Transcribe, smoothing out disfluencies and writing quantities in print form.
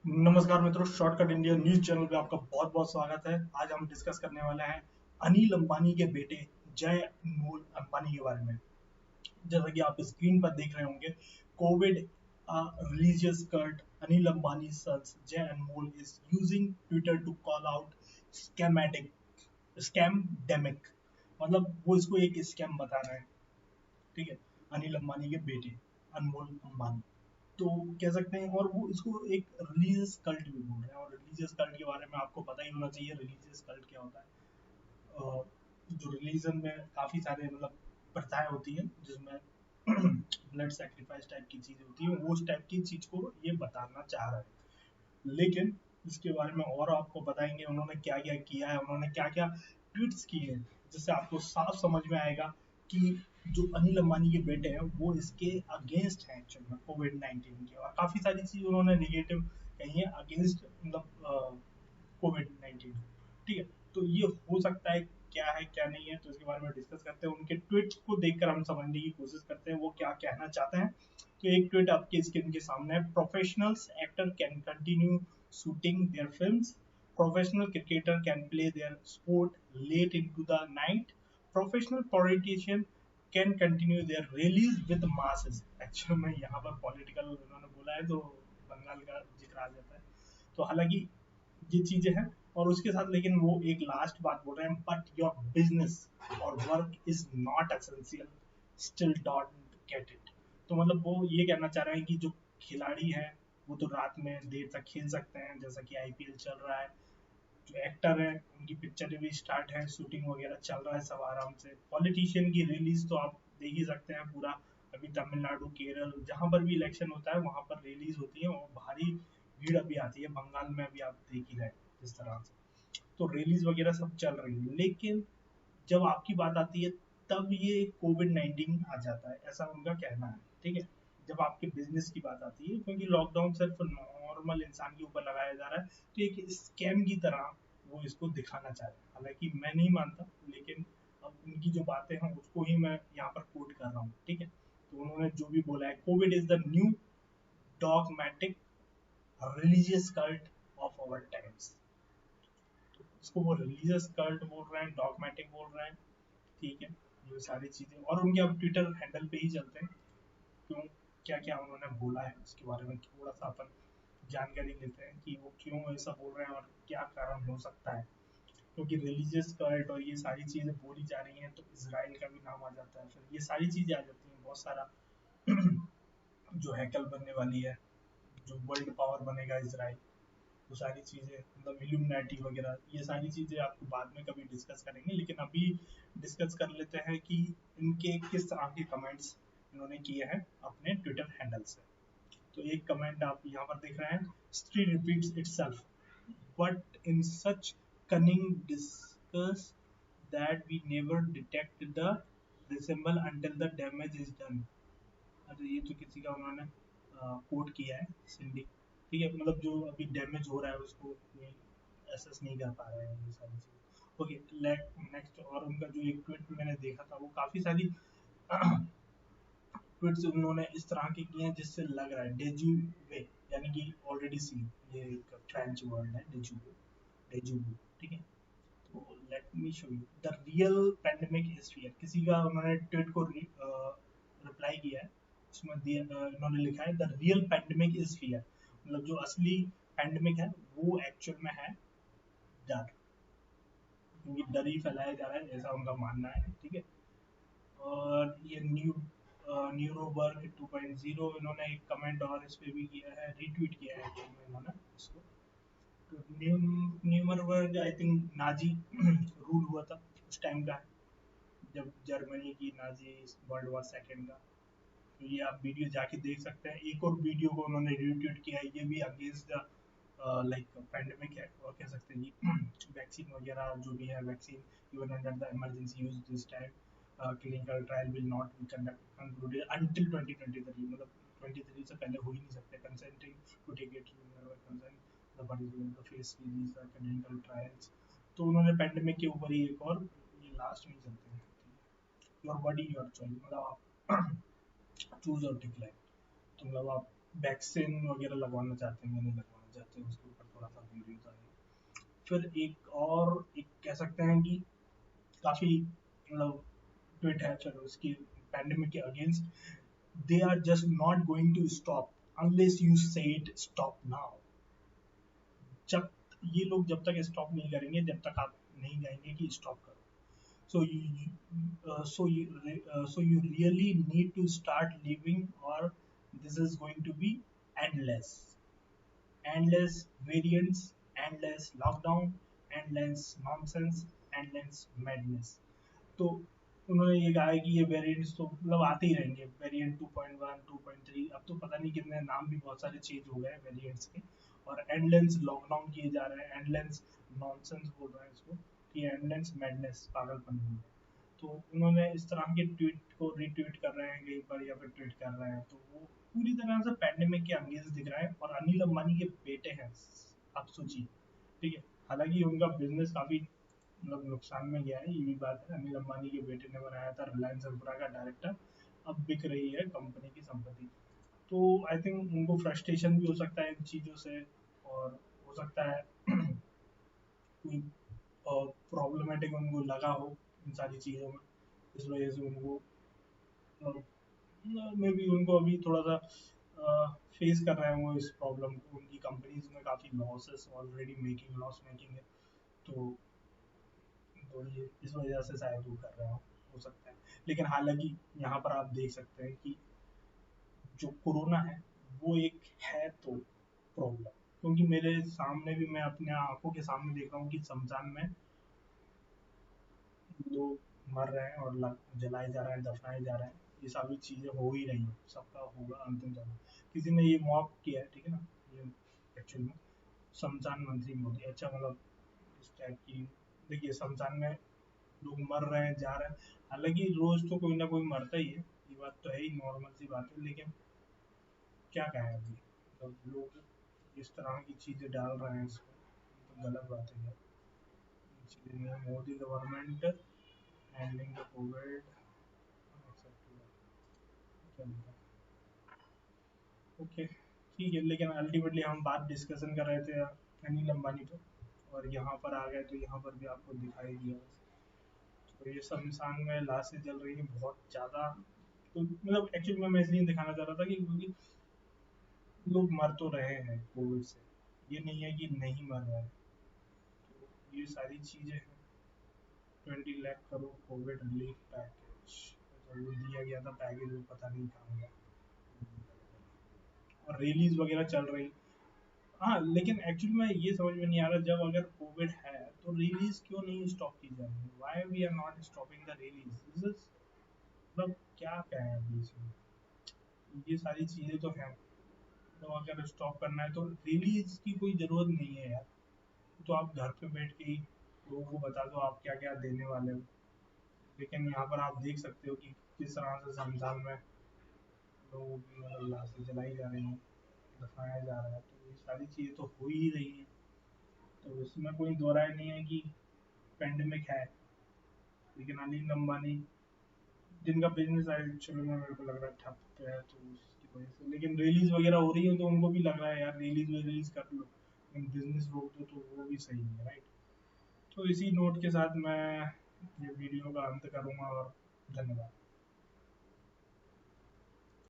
नमस्कार मित्रों, shortcut India news channel पे आपका बहुत बहुत स्वागत है। आज हम डिस्कस करने वाले हैं अनिल अंबानी के बेटे जय अनमोल अंबानी के बारे में। जैसा कि आप स्क्रीन पर देख रहे होंगे, Covid religious cult Anil Ambani sons Jai Anmol is using Twitter to call out स्कैमेटिक स्कैमडेमिक। मतलब वो इसको एक स्कैम बता रहे हैं। ठीक है, अनिल अंबानी के बेटे अनमोल अंबानी तो कह सकते हैं, और वो इसको एक रिलीजियस कल्ट भी बोल रहे हैं। और रिलीजियस कल्ट के बारे में आपको पता ही होना चाहिए, रिलीजियस कल्ट क्या होता है। जो रिलीजन में काफी सारे मतलब प्रथाएं होती हैं जिसमें ब्लड सेक्रीफाइस टाइप की चीज होती है, वो उस टाइप की चीज को ये बताना चाह रहा है। लेकिन इसके बारे में और आपको बताएंगे उन्होंने क्या क्या किया है, उन्होंने क्या क्या ट्वीट्स किए हैं, जिससे आपको साफ समझ में आएगा कि जो अनिल अंबानी के बेटे हैं वो इसके अगेंस्ट हैं एक्चुअल में कोविड 19 के। और काफी सारी चीज उन्होंने निगेटिव कही है अगेंस्ट मतलब कोविड 19। ठीक है, तो ये हो सकता है क्या है क्या नहीं है, तो इसके बारे में डिस्कस करते हैं। उनके ट्वीट को देखकर हम समझने की कोशिश करते हैं वो क्या कहना चाहते हैं। तो एक ट्वीट आपके स्क्रीन के सामने है। Professionals actor can continue shooting their films, professional cricketer can play their sport late into the night, professional politician can continue their rallies with masses. Actually में यहाँ पर पॉलिटिकल उन्होंने बोला है तो बंगाल का जिक्र आ जाता है। तो हालांकि ये चीजें हैं, और उसके साथ लेकिन वो एक लास्ट बात बोल रहे हैं, बट योर बिजनेस और work is not essential, still don't get it. तो मतलब वो ये कहना चाह रहे हैं कि जो खिलाड़ी हैं वो तो रात में देर तक खेल सकते हैं, जैसा कि आईपीएल चल रहा है। जो एक्टर है उनकी पिक्चरें भी स्टार्ट है, शूटिंग वगैरह चल रहा है सब आराम से। पॉलिटिशियन की रिलीज तो आप देख ही सकते हैं पूरा। अभी तमिलनाडु, केरल, जहां पर भी इलेक्शन होता है वहां पर रिलीज होती है और भारी भीड़ अभी आती है। बंगाल में अभी आप देख ही रहे हैं जिस तरह से, तो रिलीज वगैरह सब चल रही है। लेकिन जब आपकी बात आती है तब ये कोविड 19 आ जाता है, ऐसा उनका कहना है। ठीक है, जब आपके बिजनेस की बात आती है, क्योंकि लॉकडाउन सिर्फ नॉर्मल इंसान के ऊपर लगाया जा रहा है, तो एक स्कैम की तरह वो इसको दिखाना चाह रहे हैं। हालांकि मैं नहीं मानता, लेकिन अब उनकी जो बातें हैं उसको ही मैं यहाँ पर कोट कर रहा हूँ। ठीक है, तो उन्होंने जो भी बोला है, COVID is the new dogmatic religious cult of our times. इसको वो रिलीजियस कल्ट बोल रहे हैं, डॉगमेटिक बोल रहे हैं। ठीक है, ये सारी चीजें, और उनके अब ट्विटर हैंडल पे ही चलते हैं। क्यों, क्या क्या उन्होंने बोला है उसके बारे में थोड़ा सा अपन जानकारी लेते हैं कि वो क्यों ऐसा बोल रहे हैं और क्या कारण हो सकता है। क्योंकि रिलीजियस कल्ट और ये सारी चीजें बोली जा रही हैं तो इसराइल का भी नाम आ जाता है, फिर ये सारी चीजें आ जाती हैं बहुत सारा। जो हैकल बनने वाली है, जो वर्ल्ड पावर बनेगा इसराइल, वो सारी चीजें मतलब इल्यूमिनाटी वगैरह, ये सारी चीजें आपको बाद में कभी डिस्कस करेंगे। लेकिन अभी डिस्कस कर लेते हैं कि इनके किस तरह के कमेंट्स इन्होंने किए हैं अपने ट्विटर हैंडल से। तो एक कमेंट आप यहाँ पर देख रहे हैं, history repeats itself but in such cunning discuss that we never detect the resemble until the damage is done। अच्छा, ये तो किसी का उन्होंने कोट किया है, सिंडी। ठीक है, मतलब जो अभी डैमेज हो रहा है उसको कोई एसेस नहीं कर पा रहे हैं, ये सारी चीज़। Okay, next. और उनका जो एक ट्वीट मैंने देखा था, वो काफ़ी सारी ट्वीट्स उन्होंने इस तरह के किए हैं जिससे लग रहा है डेजूवे, यानी कि ऑलरेडी सी, ये एक फ्रेंच वर्ड है डेजूवे, डेजूवे। ठीक है, तो let me show you the real pandemic is fear. किसी का उन्होंने ट्वीट को रिप्लाई किया है, उसमें इन्होंने लिखा है the real pandemic is fear. मतलब जो असली पैंडेमिक है वो एक्चुअल में है डर, क्योंकि डर ही फैलाया जा रहा है, ऐसा उनका मानना है। ठीक है, और ये न्यूरोबर्ग 2.0 इन्होंने एक कमेंट और इस पे भी किया है, रीट्वीट किया है actually में इन्होंने इसको। तो न्यूमरबर्ग आई थिंक नाजी रूल हुआ था उस टाइम का है, जब जर्मनी की नाजी वर्ल्ड वॉर सेकेंड का। तो ये आप वीडियो जाके देख सकते हैं। एक और वीडियो को उन्होंने रिट्वीट किया है, ये भी अगेंस्ट द लाइक पैंडेमिक है, और कह सकते हैं कि वैक्सीन वगैरह जो भी है, vaccine even under the emergency use this time clinical trial will not be concluded until 2023। मतलब 23 से पहले हो ही नहीं सकते। Consenting to take it consent the body the face release the clinical trials. तो उन्होंने पैंडेमिक के ऊपर ही एक और, ये लास्ट में चलते हैं, योर बॉडी योर चॉइस। मतलब आप चूज और डिक्लाइन। तो मतलब आप वैक्सीन वगैरह लगवाना चाहते हैं या नहीं लगवाना जाते हैं उसके ऊपर थोड़ा सा वीडियोस आ गए। फिर एक कह सकते हैं कि काफ़ी मतलब ट्वीट है चलो इसकी पैंडेमिक के against, they are just not going to stop unless you say it stop now। जब ये लोग जब तक स्टॉप नहीं करेंगे, जब तक आप नहीं कहेंगे कि स्टॉप करो। So you really need to start living, or this is going to be endless, endless variants, endless lockdown, endless nonsense, endless madness। तो उन्होंने ये कहा है कि ये वेरिएंट्स तो मतलब आते ही रहेंगे, वेरिएंट 2.1 2.3, अब तो पता नहीं कितने नाम भी बहुत सारे चेंज हो गए वेरिएंट्स के, और एंडलेंस लॉकडाउन किए जा रहे हैं, एंडलेंस नॉनसेंस बोल रहे हैं इसको, कि एंडलेंस मैडनेस, पागलपन बोल रहे हैं। तो उन्होंने इस तरह के ट्वीट को रीट्वीट कर रहे हैं कहीं पर या फिर ट्वीट कर रहे हैं, तो वो पूरी तरह से पैंडेमिक के अंगेंस्ट दिख रहा है। और अनिल अंबानी के बेटे हैं, आप सोचिए, ठीक है, हालांकि उनका बिजनेस काफी मतलब नुकसान में गया है, ये भी बात है। अनिल अंबानी के बेटे ने बनाया था रिलायंस इंफ्रा का डायरेक्टर, अब बिक रही है कंपनी की संपत्ति। तो आई थिंक उनको फ्रस्ट्रेशन भी हो सकता है इन चीज़ों से, और हो सकता है कोई प्रॉब्लमेटिक उनको लगा हो इन सारी चीज़ों में, इस वजह से उनको मे बी उनको अभी थोड़ा सा फेस कर रहे हैं वो इस प्रॉब्लम को। उनकी कंपनीज में काफ़ी losses already making, loss making है, तो ये इस वजह से शायद वो कर रहे हो सकता है। लेकिन हालांकि यहाँ पर आप देख सकते हैं कि जो कोरोना है वो एक है तो प्रॉब्लम, क्योंकि मेरे सामने भी, मैं अपने आंखों के सामने देख रहा हूँ कि शमशान में लोग मर रहे हैं और जलाए जा रहे हैं, दफनाए जा रहे हैं, ये सभी चीज़ें हो ही रही हैं, सबका होगा अंतिम समय। किसी ने ये मॉक किया है, ठीक है ना, ये एक्चुअल में शमशान मंत्री मोदी, अच्छा मतलब इस टाइप की। देखिए शमशान में लोग मर रहे हैं, जा रहे हैं, हालांकि रोज तो कोई ना कोई मरता ही है, ये बात तो है ही, नॉर्मल सी बात है। लेकिन क्या कहें अभी, तो लोग इस तरह की चीज़ें डाल रहे हैं इसमें, तो गलत बात है यार। इसलिए Modi government handling the Covid, okay ठीक है। लेकिन अल्टीमेटली हम बात डिस्कशन कर रहे थे अनिल अंबानी पे, और यहाँ पर आ गए तो यहाँ पर भी आपको दिखाई दिया। तो ये शमशान में लाशें जल रही हैं बहुत ज़्यादा। तो मतलब एक्चुअली मैं इसलिए दिखाना चाह रहा था कि क्योंकि लोग मर तो रहे हैं कोविड से, ये नहीं है कि नहीं मर रहे हैं। तो ये सारी चीज़ें हैं। 20 lakh crore Covid relief package जो दिया गया था, पैकेज वो पता नहीं कहाँ गया, और रिलीज वगैरह चल रही। हाँ लेकिन एक्चुअली में ये समझ में नहीं आ रहा, जब अगर कोविड है तो रिलीज क्यों नहीं स्टॉप की जा रही है, why we are not stopping the release, this is मतलब क्या कहें अभी इसमें। ये सारी चीज़ें तो हैं, तो अगर स्टॉप करना है तो रिलीज की कोई ज़रूरत नहीं है यार, तो आप घर पे बैठ के ही लोगों को बता दो आप क्या क्या देने वाले हो। लेकिन यहाँ पर आप देख सकते हो कि किस तरह से शमशान में लोगों की मतलब लाशें जलाई जा रही हैं, दफनाया जा रहा है, तो ये सारी चीज़ें तो हो ही रही हैं। तो इसमें कोई दो राय नहीं है कि पेंडेमिक है। लेकिन अनिल अंबानी जिनका बिजनेस एक्चुअली में मेरे को लग रहा है ठप पे है, तो उसकी वजह से, लेकिन रिलीज वगैरह हो रही है तो उनको भी लग रहा है यार रिलीज कर लो, लेकिन बिजनेस रोक दो तो वो भी सही है, राइट। तो इसी नोट के साथ मैं ये वीडियो का अंत करूँगा, और धन्यवाद।